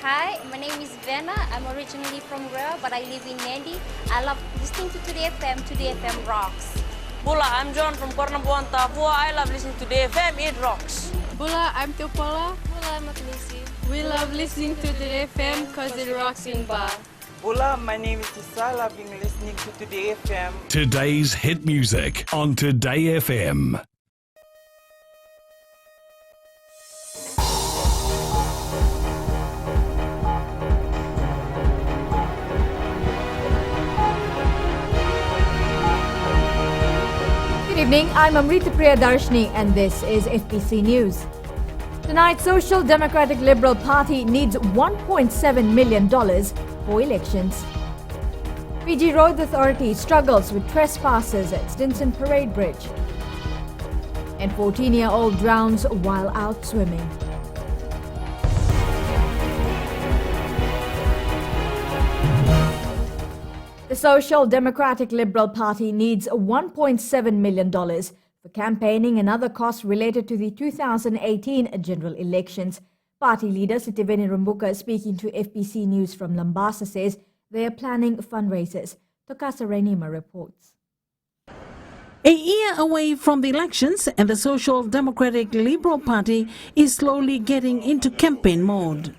Hi, my name is Vena. I'm originally from Rare, but I live in Nandi. I love listening to Today FM. Today FM rocks. Bula, I'm John from Kornabuan, Tafua. I love listening to Today FM. It rocks. Bula, I'm Teopola. Bula, I'm Atlisi. We love listening to Today FM because it rocks in bar. Hola, my name is Tisa. I've been listening to Today FM. Today's hit music on Today FM. Good evening, I'm Amrita Priyadarshini and this is FPC News. Tonight, Social Democratic Liberal Party needs $1.7 million for elections. Fiji Road Authority struggles with trespassers at Stinson Parade Bridge. And 14-year-old drowns while out swimming. The Social Democratic Liberal Party needs $1.7 million for campaigning and other costs related to the 2018 general elections. Party leader Sitiveni Rambuka, speaking to FPC News from Lambasa, says they are planning fundraisers. Tokasa Renima reports. A year away from the elections, and the Social Democratic Liberal Party is slowly getting into campaign mode.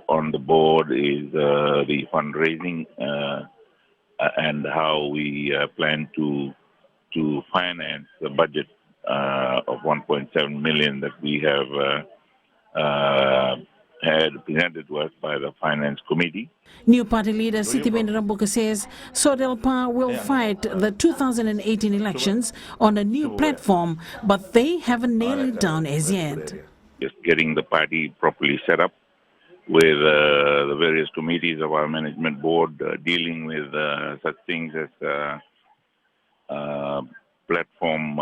On the board is the fundraising and how we plan to finance the budget of 1.7 million that we have had presented to us by the Finance Committee. New party leader Sitibeni Rambuka says Sodelpa will fight the 2018 elections on a new platform, but they haven't nailed it down as yet. Just getting the party properly set up with the various committees of our management board, dealing with such things as platform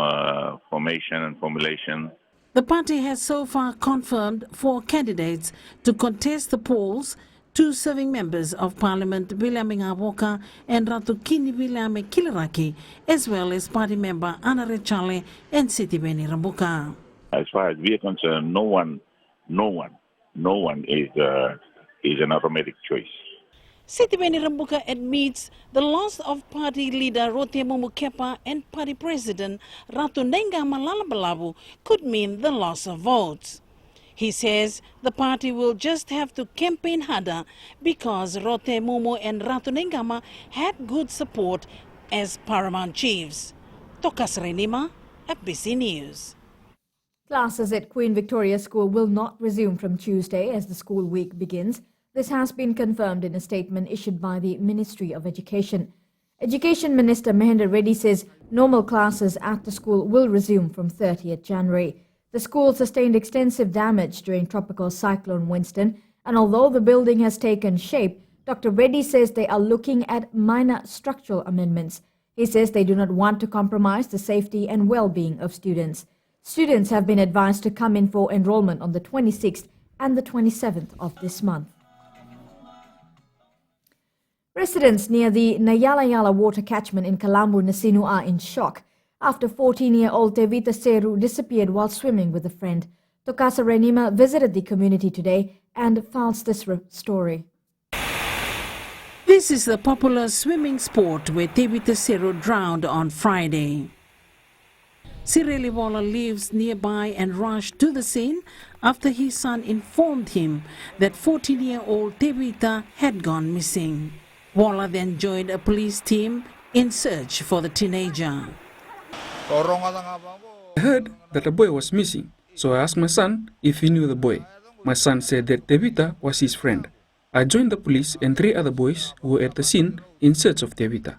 formation and formulation. The party has so far confirmed 4 candidates to contest the polls: 2 serving members of Parliament, William Ngawoka and Ratukini William Kiliraki, as well as party member Anna Rechale and Sitibeni Rambuka. As far as we are concerned, no one is an automatic choice. Sitibeni Rambuka admits the loss of party leader Rote Mumukepa and party president Ratu Nengama Lalabalabu could mean the loss of votes. He says the party will just have to campaign harder because Rote Mumu and Ratu Nengama had good support as paramount chiefs. Tokas Renima, FBC News. Classes at Queen Victoria School will not resume from Tuesday as the school week begins. This has been confirmed in a statement issued by the Ministry of Education. Education Minister Mahendra Reddy says normal classes at the school will resume from 30th January. The school sustained extensive damage during Tropical Cyclone Winston, and although the building has taken shape, Dr. Reddy says they are looking at minor structural amendments. He says they do not want to compromise the safety and well-being of students. Students have been advised to come in for enrollment on the 26th and the 27th of this month. Residents near the Nayalayala water catchment in Kalambu, Nasinu are in shock after 14-year-old Tevita Seru disappeared while swimming with a friend. Tokasa Renima visited the community today and files this story. This is the popular swimming sport where Tevita Seru drowned on Friday. Sirelivola lives nearby and rushed to the scene after his son informed him that 14-year-old Tevita had gone missing. Walla then joined a police team in search for the teenager. I heard that a boy was missing, so I asked my son if he knew the boy. My son said that Tevita was his friend. I joined the police and 3 other boys who were at the scene in search of Tevita.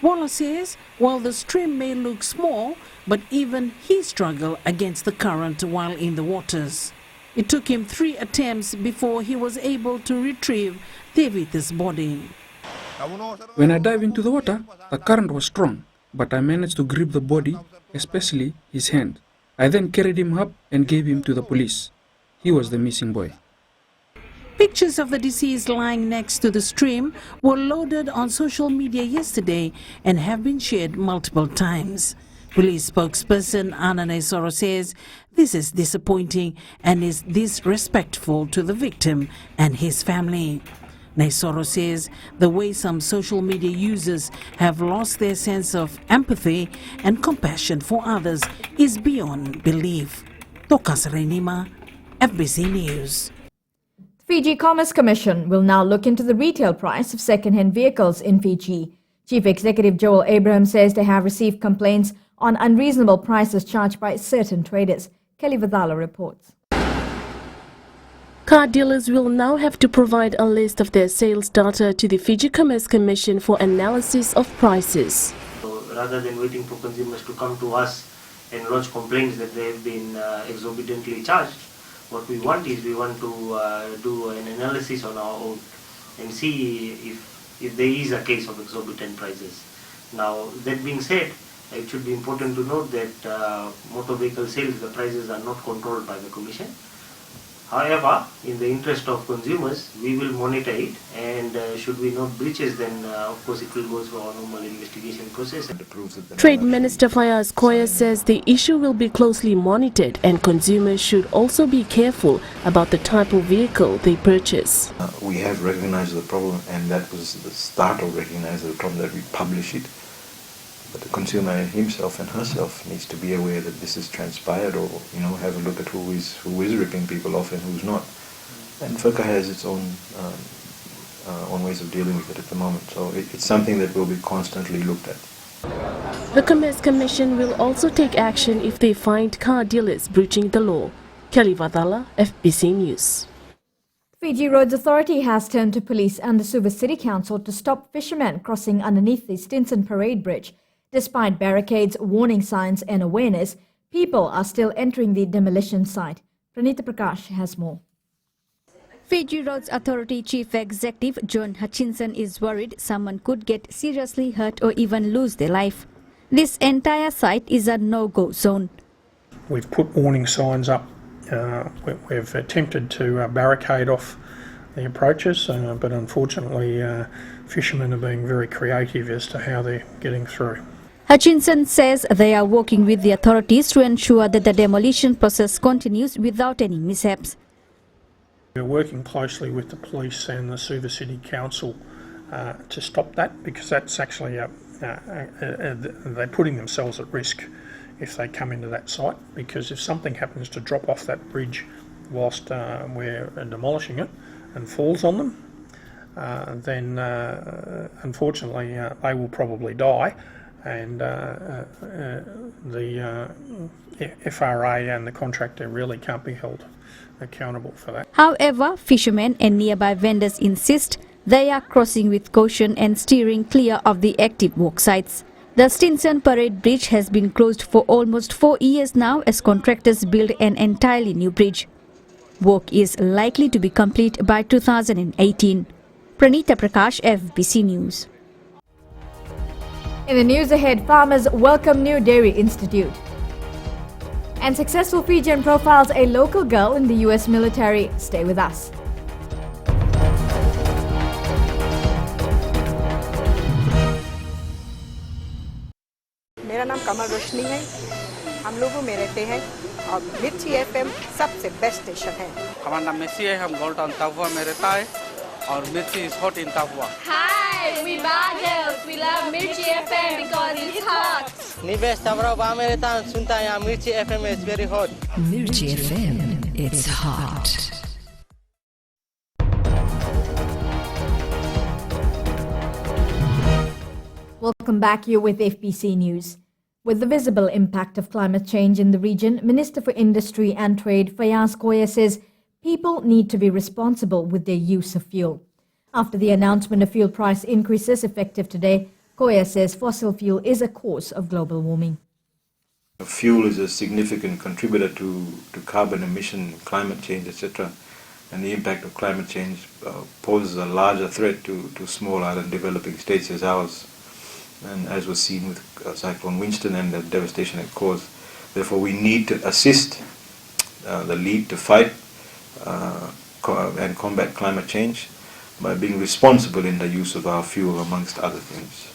Walla says while the stream may look small, but even he struggled against the current while in the waters. It took him 3 attempts before he was able to retrieve Tevita's body. When I dived into the water, the current was strong, but I managed to grip the body, especially his hand. I then carried him up and gave him to the police. He was the missing boy. Pictures of the deceased lying next to the stream were loaded on social media yesterday and have been shared multiple times. Police spokesperson Ana Naisoro says this is disappointing and is disrespectful to the victim and his family. Naisoro says the way some social media users have lost their sense of empathy and compassion for others is beyond belief. Tokas Renima, FBC News. The Fiji Commerce Commission will now look into the retail price of second-hand vehicles in Fiji. Chief Executive Joel Abraham says they have received complaints on unreasonable prices charged by certain traders. Kelly Vadala reports. Car dealers will now have to provide a list of their sales data to the Fiji Commerce Commission for analysis of prices. So rather than waiting for consumers to come to us and lodge complaints that they have been exorbitantly charged, what we want is we want to do an analysis on our own and see if there is a case of exorbitant prices. Now, that being said, it should be important to note that motor vehicle sales, the prices are not controlled by the Commission. However, in the interest of consumers, we will monitor it, and should we note breaches, then of course it will go through our normal investigation process. Trade Minister Fayaz Koya says the issue will be closely monitored and consumers should also be careful about the type of vehicle they purchase. We have recognized the problem, and that was the start of recognizing the problem, that we publish it. But the consumer himself and herself needs to be aware that this is transpired, or have a look at who is ripping people off and who's not. And FIRCA has its own ways of dealing with it at the moment. So it's something that will be constantly looked at. The Commerce Commission will also take action if they find car dealers breaching the law. Kelly Vadala, FBC News. Fiji Roads Authority has turned to police and the Suva City Council to stop fishermen crossing underneath the Stinson Parade Bridge. Despite barricades, warning signs and awareness, people are still entering the demolition site. Pranita Prakash has more. Fiji Roads Authority Chief Executive John Hutchinson is worried someone could get seriously hurt or even lose their life. This entire site is a no-go zone. We've put warning signs up. We've attempted to barricade off the approaches, but unfortunately fishermen are being very creative as to how they're getting through. Hutchinson says they are working with the authorities to ensure that the demolition process continues without any mishaps. We're working closely with the police and the Suva City Council to stop that, because that's actually they're putting themselves at risk if they come into that site, because if something happens to drop off that bridge whilst we're demolishing it and falls on them, then unfortunately they will probably die, and the FRA and the contractor really can't be held accountable for that. However, fishermen and nearby vendors insist they are crossing with caution and steering clear of the active work sites. The Stinson Parade Bridge has been closed for almost 4 years now as contractors build an entirely new bridge. Work is likely to be complete by 2018. Pranita Prakash, FBC News. In the news ahead, farmers welcome new dairy institute. And successful Fijian profiles a local girl in the US military. Stay with us. मेरा नाम कमल रोशनी है। हम लोगों में रहते हैं और मिर्ची एफएम सबसे बेस्ट स्टेशन है। हमारा नाम मेसी है, हम गोल्ड टाउन तापुआ में रहता है और मिर्ची इज हॉट इन तापुआ। Hi, we Bagels. We love Mirchi FM because it's hot. निवेश तावरा में रहता हूँ, सुनता है यहाँ मिर्ची FM is very hot. Mirchi FM, it's hot. Welcome back. You're with FBC News. With the visible impact of climate change in the region, Minister for Industry and Trade Fayaz Koya says people need to be responsible with their use of fuel. After the announcement of fuel price increases effective today, Koya says fossil fuel is a cause of global warming. Fuel is a significant contributor to carbon emission, climate change, etc. And the impact of climate change poses a larger threat to small island developing states as ours. And as was seen with Cyclone Winston and the devastation it caused. Therefore, we need to assist the lead to fight and combat climate change by being responsible in the use of our fuel, amongst other things.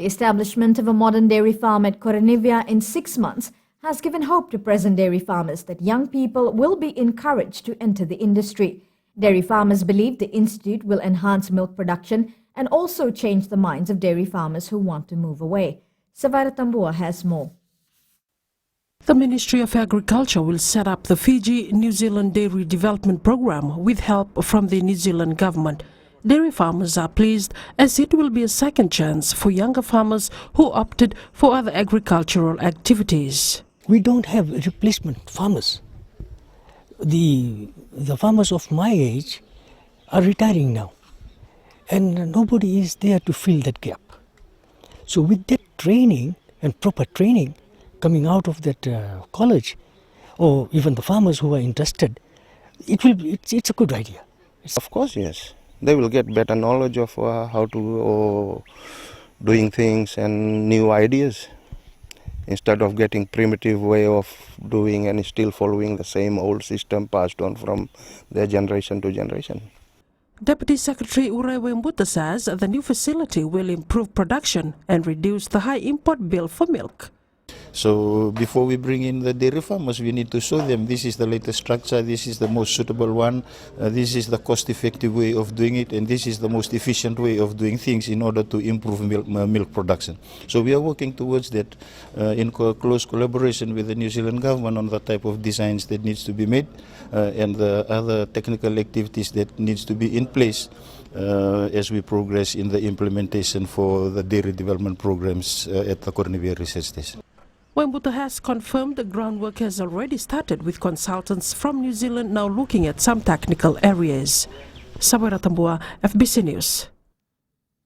The establishment of a modern dairy farm at Koranivia in 6 months has given hope to present dairy farmers that young people will be encouraged to enter the industry. Dairy farmers believe the institute will enhance milk production and also change the minds of dairy farmers who want to move away. Savara Tambua has more. The Ministry of Agriculture will set up the Fiji-New Zealand Dairy Development Program with help from the New Zealand government. Dairy farmers are pleased as it will be a second chance for younger farmers who opted for other agricultural activities. We don't have replacement farmers. The farmers of my age are retiring now, and nobody is there to fill that gap. So with that training and proper training coming out of that college, or even the farmers who are interested, it's a good idea. Of course, yes. They will get better knowledge of how to doing things and new ideas, instead of getting primitive way of doing and still following the same old system passed on from their generation to generation. Deputy Secretary Urewe Mbuta says the new facility will improve production and reduce the high import bill for milk. So before we bring in the dairy farmers, we need to show them this is the latest structure, this is the most suitable one, this is the cost-effective way of doing it, and this is the most efficient way of doing things in order to improve milk production. So we are working towards that in close collaboration with the New Zealand government on the type of designs that needs to be made and the other technical activities that needs to be in place as we progress in the implementation for the dairy development programs at the Koranivia Research Station. Wembuta has confirmed the groundwork has already started with consultants from New Zealand now looking at some technical areas. Sabara Tambua, FBC News.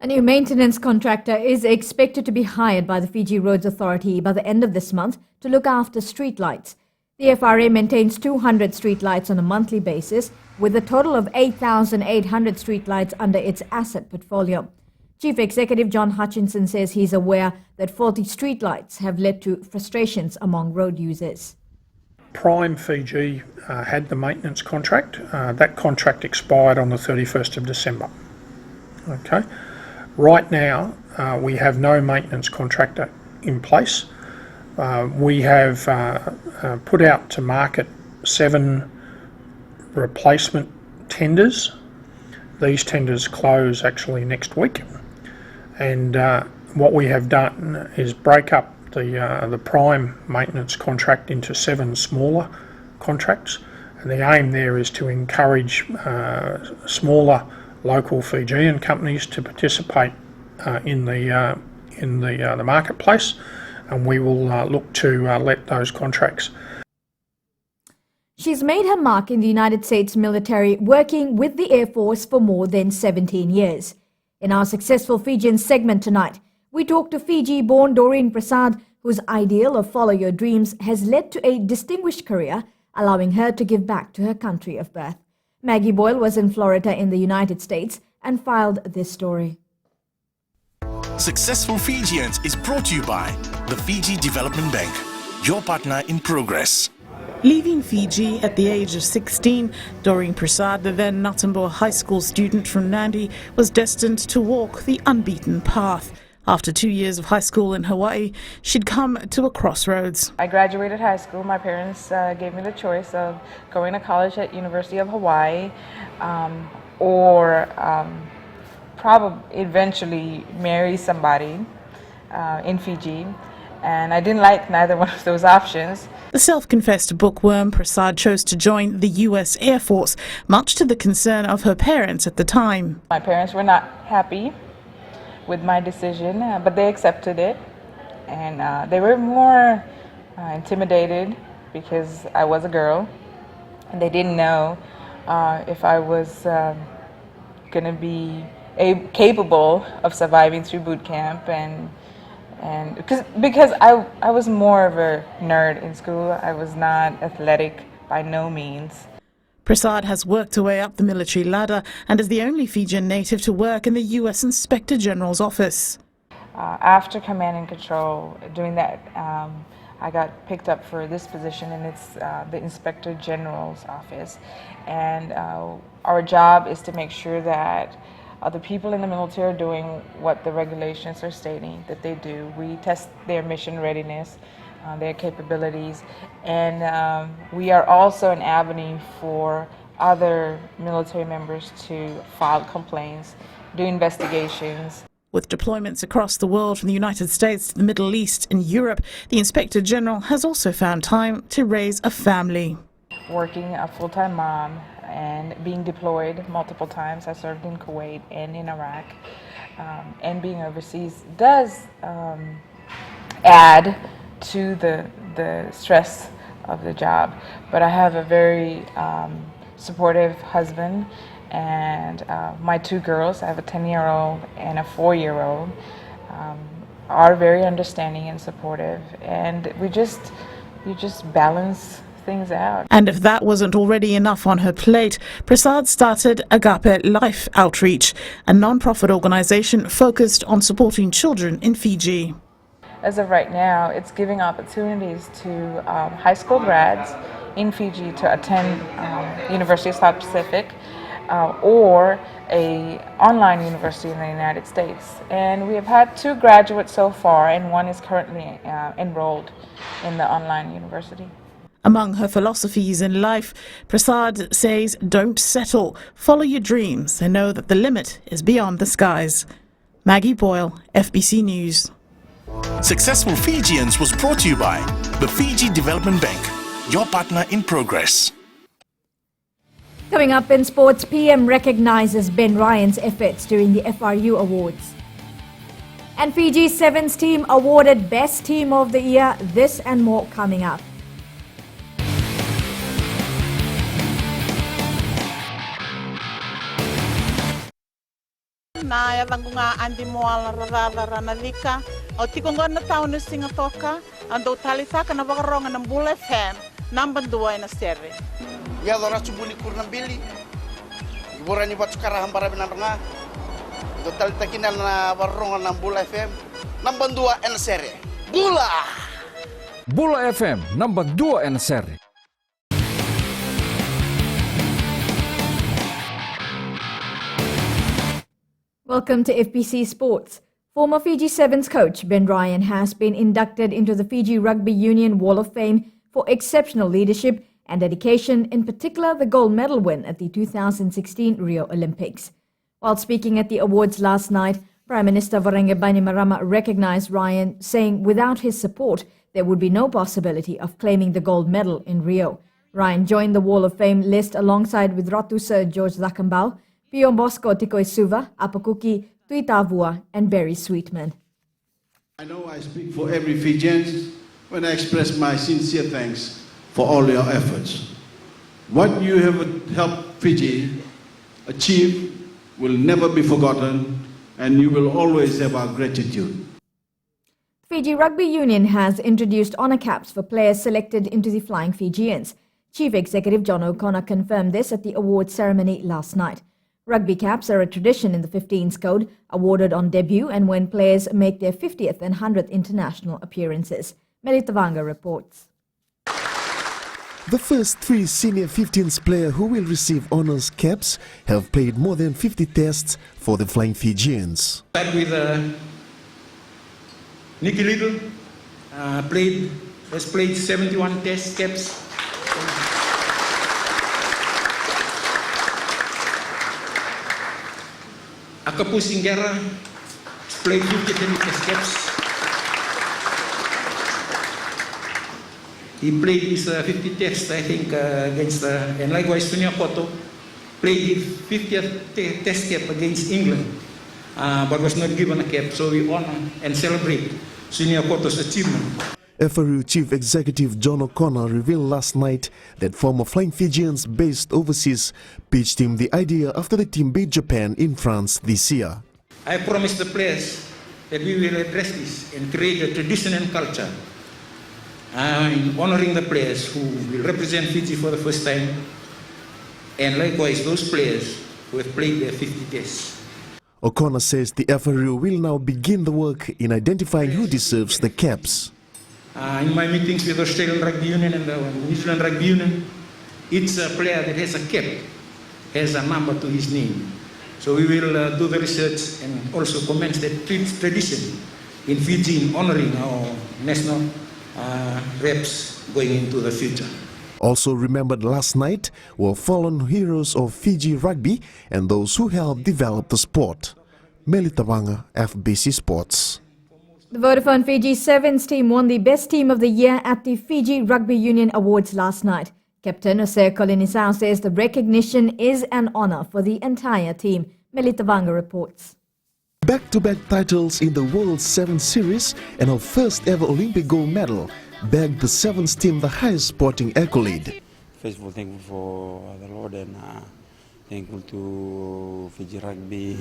A new maintenance contractor is expected to be hired by the Fiji Roads Authority by the end of this month to look after streetlights. The FRA maintains 200 streetlights on a monthly basis, with a total of 8,800 streetlights under its asset portfolio. Chief Executive John Hutchinson says he's aware that faulty streetlights have led to frustrations among road users. Prime Fiji had the maintenance contract. That contract expired on the 31st of December. Okay. Right now, we have no maintenance contractor in place. We have put out to market 7 replacement tenders. These tenders close actually next week. And what we have done is break up the prime maintenance contract into 7 smaller contracts, and the aim there is to encourage smaller local Fijian companies to participate in the marketplace, and we will look to let those contracts. She's made her mark in the United States military, working with the Air Force for more than 17 years. In our Successful Fijian segment tonight, we talk to Fiji-born Doreen Prasad, whose ideal of follow your dreams has led to a distinguished career, allowing her to give back to her country of birth. Maggie Boyle was in Florida in the United States and filed this story. Successful Fijians is brought to you by the Fiji Development Bank, your partner in progress. Leaving Fiji at the age of 16, Doreen Prasad, the then Ngātaboa High School student from Nandi, was destined to walk the unbeaten path. After 2 years of high school in Hawaii, she'd come to a crossroads. I graduated high school. My parents gave me the choice of going to college at University of Hawaii or probably eventually marry somebody in Fiji. And I didn't like neither one of those options. The self-confessed bookworm, Prasad chose to join the US Air Force, much to the concern of her parents at the time. My parents were not happy with my decision, but they accepted it. And they were more intimidated because I was a girl. And they didn't know if I was going to be capable of surviving through boot camp, and because I was more of a nerd in school. I was not athletic by no means. Prasad has worked her way up the military ladder and is the only Fijian native to work in the US Inspector General's office. After command and control, doing that, I got picked up for this position, and it's the Inspector General's office. And our job is to make sure that The people in the military are doing what the regulations are stating that they do. We test their mission readiness, their capabilities, and we are also an avenue for other military members to file complaints, do investigations. With deployments across the world from the United States to the Middle East and Europe, the Inspector General has also found time to raise a family. Working a full-time mom and being deployed multiple times. I served in Kuwait and in Iraq, and being overseas does add to the stress of the job. But I have a very supportive husband, and my two girls, I have a 10-year-old and a 4-year-old, are very understanding and supportive, and you just balance things out. And if that wasn't already enough on her plate, Prasad started Agape Life Outreach, a non-profit organization focused on supporting children in Fiji. As of right now, it's giving opportunities to high school grads in Fiji to attend University of South Pacific or a online university in the United States. And we have had 2 graduates so far, and 1 is currently enrolled in the online university. Among her philosophies in life, Prasad says, don't settle, follow your dreams, and know that the limit is beyond the skies. Maggie Boyle, FBC News. Successful Fijians was brought to you by the Fiji Development Bank, your partner in progress. Coming up in sports, PM recognises Ben Ryan's efforts during the FRU Awards. And Fiji's Sevens team awarded Best Team of the Year. This and more coming up. Na yavangunga andi moala rarada ranalika o tikonga na tauna singatoka ando talitaka na vakaronga na Bull FM number 2 na serre ya dora chubuli kurnambili iborani batukara hambara binanga do talitakina na vakaronga na Bull FM number 2 na serre Bull FM number 2 na serre. Welcome to FBC Sports. Former Fiji Sevens coach Ben Ryan has been inducted into the Fiji Rugby Union Wall of Fame for exceptional leadership and dedication, in particular the gold medal win at the 2016 Rio Olympics. While speaking at the awards last night, Prime Minister Varenga Bainimarama recognized Ryan, saying without his support, there would be no possibility of claiming the gold medal in Rio. Ryan joined the Wall of Fame list alongside with Ratu Sir George Zakambau, Pio Bosco Tikoisuva, Apakuki, Tuitavua, and Barry Sweetman. I know I speak for every Fijian when I express my sincere thanks for all your efforts. What you have helped Fiji achieve will never be forgotten, and you will always have our gratitude. Fiji Rugby Union has introduced honour caps for players selected into the Flying Fijians. Chief Executive John O'Connor confirmed this at the awards ceremony last night. Rugby caps are a tradition in the 15s code, awarded on debut and when players make their 50th and 100th international appearances. Melitavanga reports. The first 3 senior 15s players who will receive honours caps have played more than 50 tests for the Flying Fijians. Start with Nicky Little, has played 71 test caps. Akapu Singera played 50 test caps. He played his 50 tests, I think, against, and likewise Sunia Koto played his 50th test cap against England, but was not given a cap, so we honor and celebrate Sunia Koto's achievement. FRU Chief Executive John O'Connor revealed last night that former Flying Fijians based overseas pitched him the idea after the team beat Japan in France this year. I promised the players that we will address this and create a tradition and culture in honoring the players who will represent Fiji for the first time, and likewise those players who have played their 50 tests. O'Connor says the FRU will now begin the work in identifying who deserves the caps. In my meetings with Australian Rugby Union and the New Zealand Rugby Union, each player that has a cap has a number to his name. So we will do the research and also commence the tradition in Fiji in honoring our national reps going into the future. Also remembered last night were fallen heroes of Fiji rugby and those who helped develop the sport. Melitawanga, FBC Sports. The Vodafone Fiji Sevens team won the Best Team of the Year at the Fiji Rugby Union Awards last night. Captain Jose Colinisao says the recognition is an honor for the entire team. Melitawanga reports. Back-to-back titles in the World Sevens Series and our first ever Olympic gold medal bagged the Sevens team the highest sporting accolade. First of all, thankful for the Lord and thankful to Fiji Rugby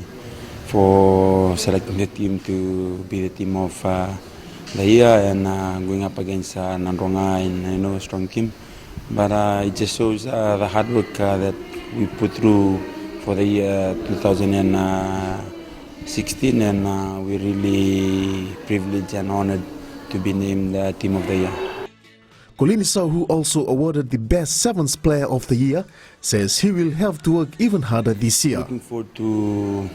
for selecting the team to be the team of the year and going up against Nandronga in a strong team. But it just shows the hard work that we put through for the year 2016, and we're really privileged and honored to be named the Team of the Year. Colinisao, who also awarded the Best Sevens Player of the Year, says he will have to work even harder this year. Looking forward to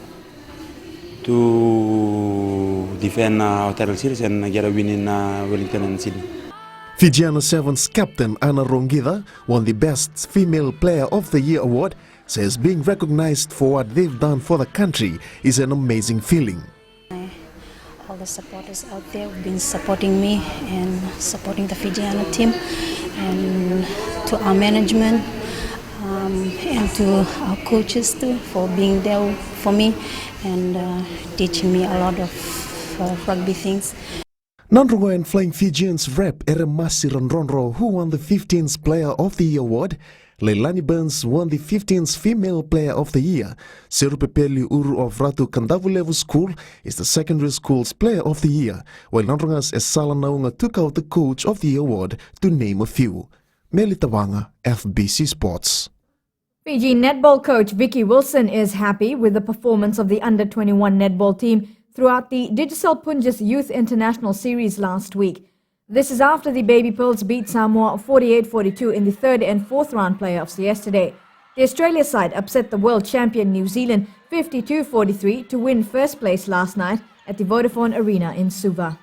defend our title series and get a win in Wellington and Sydney. Fijiana Sevens captain Ana Rongida won the Best Female Player of the Year award, says being recognized for what they've done for the country is an amazing feeling. All the supporters out there have been supporting me and supporting the Fijiana team, and to our management and to our coaches too for being there for me and teaching me a lot of rugby things. Nandrongo and Flying Fijians rep Eremasi Randronro, who won the 15th Player of the Year award. Leilani Burns won the 15th Female Player of the Year. Serupepeli Uru of Ratu Kandavulevu School is the secondary school's Player of the Year, while Nandronga's Esala Naunga took out the Coach of the Year award, to name a few. Melitawanga, FBC Sports. Fiji netball coach Vicky Wilson is happy with the performance of the under-21 netball team throughout the Digicel Punjis Youth International Series last week. This is after the Baby Pearls beat Samoa 48-42 in the third and fourth round playoffs yesterday. The Australia side upset the world champion New Zealand 52-43 to win first place last night at the Vodafone Arena in Suva.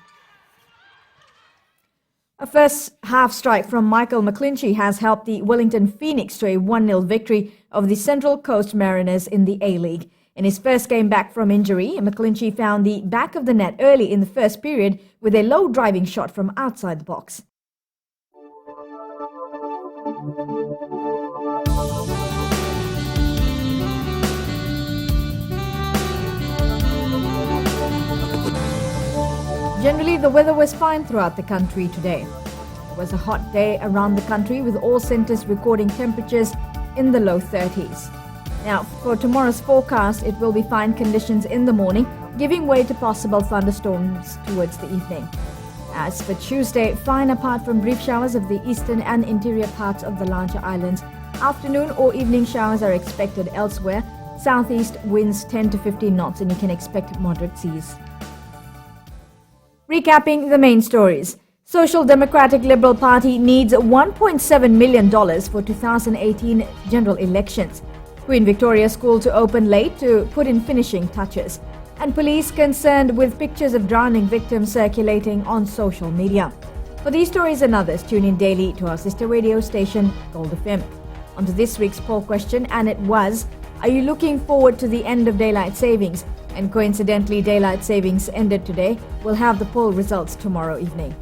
A first half strike from Michael McClinchy has helped the Wellington Phoenix to a 1-0 victory of the Central Coast Mariners in the A-League. In his first game back from injury, McClinchy found the back of the net early in the first period with a low driving shot from outside the box. Generally, the weather was fine throughout the country today. It was a hot day around the country with all centres recording temperatures in the low 30s. Now, for tomorrow's forecast, it will be fine conditions in the morning, giving way to possible thunderstorms towards the evening. As for Tuesday, fine apart from brief showers of the eastern and interior parts of the larger islands. Afternoon or evening showers are expected elsewhere. Southeast winds 10 to 15 knots, and you can expect moderate seas. Recapping the main stories. Social Democratic Liberal Party needs $1.7 million for 2018 general elections. Queen Victoria School to open late to put in finishing touches. And police concerned with pictures of drowning victims circulating on social media. For these stories and others, tune in daily to our sister radio station, Gold FM. On to this week's poll question, and it was, are you looking forward to the end of daylight savings? And coincidentally, daylight savings ended today. We'll have the poll results tomorrow evening.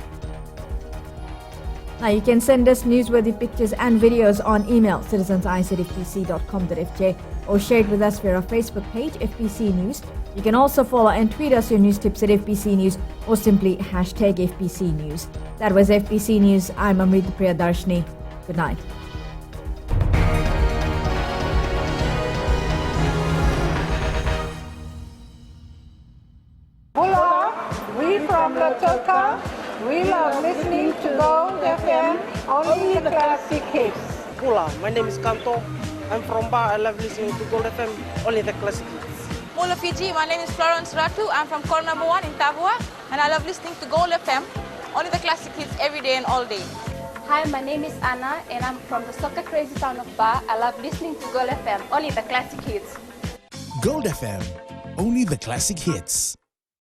Now you can send us newsworthy pictures and videos on email citizens@fpc.com.fj or share it with us via our Facebook page FPC News. You can also follow and tweet us your news tips at FPC News or simply hashtag FPC News. That was FPC News. I'm Amrita Priyadarshini. Good night. Hola, we from Latoka. We love listening to Gold FM, only the classic hits. Hola, my name is Kanto. I'm from Ba. I love listening to Gold FM, only the classic hits. Mula Fiji, my name is Florence Ratu. I'm from Corner Number 1 in Tavua, and I love listening to Gold FM, only the classic hits every day and all day. Hi, my name is Anna, and I'm from the soccer crazy town of Ba. I love listening to Gold FM, only the classic hits. Gold FM, only the classic hits.